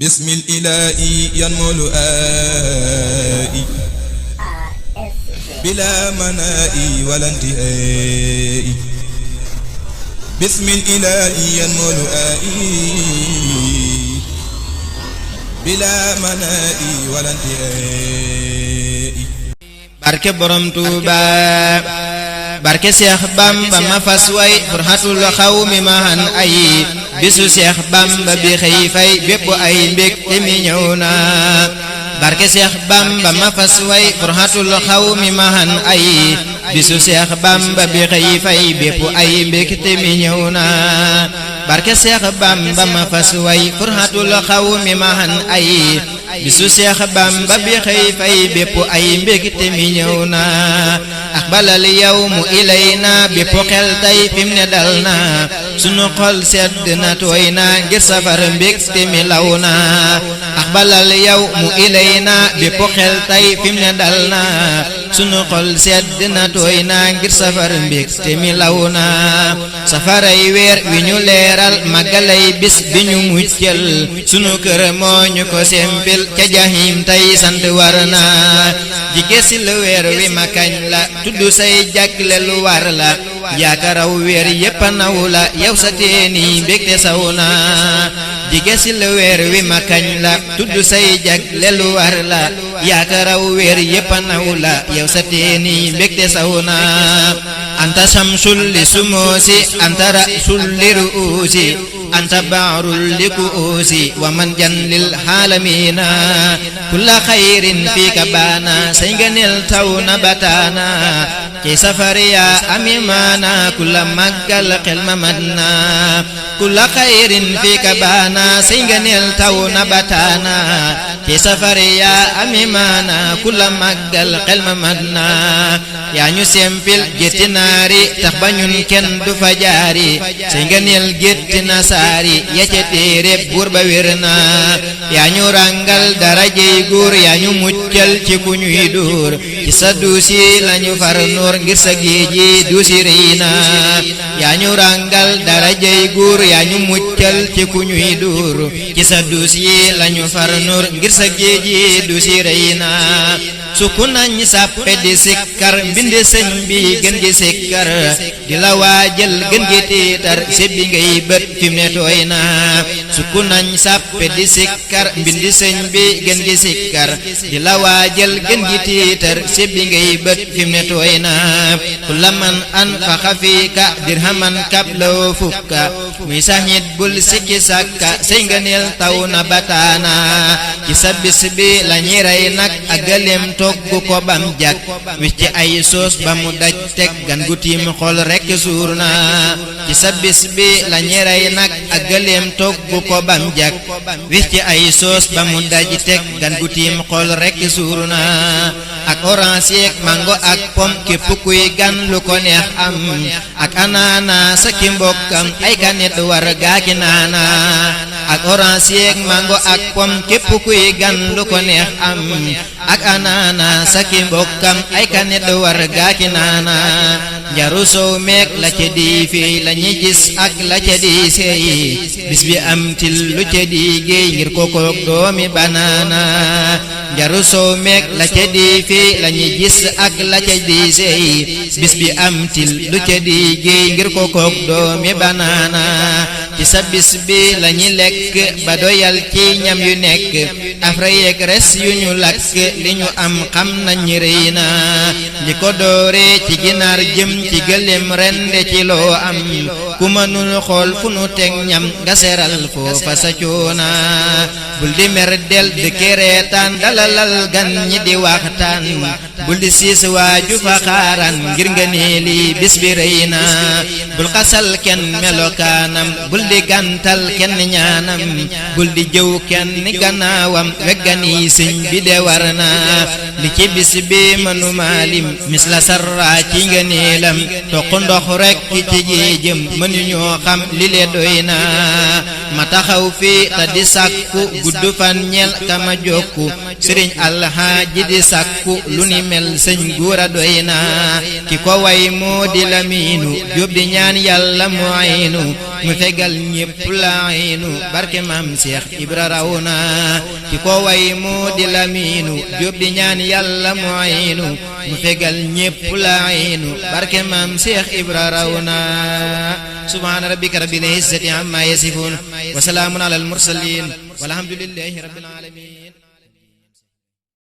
بسم الإله ينمو لؤائي بلا منائي ولا انتهاء بسم الإله ينمو لؤائي بلا منائي ولا انتهاء barke borom Tuuba barke Seex Bamba ma fas way furxatul xawmi ma han ay bisu Seex Bamba bi xëy fay bépp ay mbég te mi ñëw na barke Seex Bamba ma fas way furxatul xawmi ma han ay bisu Seex Bamba bi xëy fay bépp ay mbég te mi ñëw na barke Seex Bamba ma fas way furxatul xawmi ma han ay bisu Seex Bamba bi xëy fay bépp ay mbég te mi ñëw na aqbalal yawmu ilayna bépp xel tey fim ne dal na sunu xol sedd na tooy na ngir safar mbég te mi law na aqbalal yawmu ilayna bépp xel tey fim ne dal na sunu xol sedd na tooy na ngir safar mbég te mi law na safaray weer wi ñu leeral màggalay bis bi ñu muccal sunu kër moo ñu ko sempil ca jahim tey sant war na jige si lu weer wi ma kañ la tudd say jagle lu war la yaakaraw weer yépp naw la yow sa teeni mbégte saw na jige si lu weer wi ma kañ la tudd say jagle lu war la yaakaraw weer yépp naw la yow sa teeni mbégte saw na anta shamsul li sumuusi anta rasul li ruusi anta baarul li kuusi wa man jan lil xaalamiina kulla xayrin fiika baana say ngëneel taw na bataana ci safari yaa ami maana kulla màggal xel ma mat na kulla xayrin fiika baana say ngëneel taw na bataana ci safari yaa ami maana kulla màggal xel ma mat na yaa ñu sempil gétti naari tax ba ñun kenn du fa jaari say ngëneel gétti na saari ya ca téere buur ba wér na yaa ñu ràngal darajey góor yaa ñu muccal ci ku ñuy dóor ci sa duusi lañu far noor ngir sa géeji duusi rëy na yaa ñu ràngal darajey góor yaa ñu muccal ci ku ñuy dóor ci sa duusi lañu far noor ngir sa géeji duusi rëy na sukku nañ sàppe di sikkar mbindi sëñ bi gën gi sikkar di la waajal gën gi tiitar sebbi ngay bët fim ne tooy na sukku nañ sàppe di sikkar mbindi sëñ bi gën gi sikkar di la waajal gën gi tiitar sebbi ngay bët fim ne tooy na kulla man anfaqa fiika dirhaman kablaw fukka muy saxit bul sikki sàkka say ngëneel taw na bataana ci sa bis bi la ñi rey nag ak gëléem togg ko bam jag wis ci ay soos ba mu daj teg gan gu tiim xol rekk suur na ci sa bis bi la ñi rey nag ak gëléem togg ko bam jag wis ci ay soos ba mu daj teg gan gu tiim xol rekk suur na ak orange yeeg mango ak pom képp kuy gan lu ko neex am ak anaana sa ki mbokkam ay kanet war gaaki naana ak orange yeeg mango ak pom képp kuy gan lu ko neex am ak anaana sa ki mbokkam ay kanet war gaaki naana njaru soow meeg la ca di fii la ñi gis ak la ca di seey bis bi am til lu ca di géey ngir kokook doomi banaana njaru soow meeg la ca di fii la ñi gis ak la ca di seey bis bi am til lu ca di géey ngir kokook doomi banaana ci sa bis bi la ñi lekk ba doyal ci ñam yu nekk afra yeeg res yu ñu lakk li ñu am xam nañ rëy na li ko doore ci ginaar jëm ci gëléem rende ci loo am ku mënul xool fu nu teg ñam nga seral foofa sa coona bul di mer del di kereetaan dalalal gan ñi di waxtaan bul di siis waaju fa xaaran ngir nga neeli bis bi rëy na bul xasal kenn melokaanam bul di gantal kenn ñaanam bul di jëw kenn gannaawam weggani sëñ bi de war na li ci bis bi mënuma lim mis la sarra ci nga neelam toq ndox rekk ci géejëm mënuñoo xam li le doy na ma taxaw fii te di sàkku gudd fan ñel kama jokku sëriñ alxaaji di sàkku lu ni mel sëñ guura doy na ki ko way moo di lamiinu jóob di ñaan yàlla mu aynu mu fegal ñépp laayinu barke maam Seex Ibra raw na ki ko way moo di lamiinu Jóob di ñaan yàlla mu ayinu mu fegal ñépp laayinu barke maam Seex Ibra raw na subhaana rabbika rabbil izzati amma yasifuun wa salaamun alal mursaliin walhamdulillahi rabbil aalamiin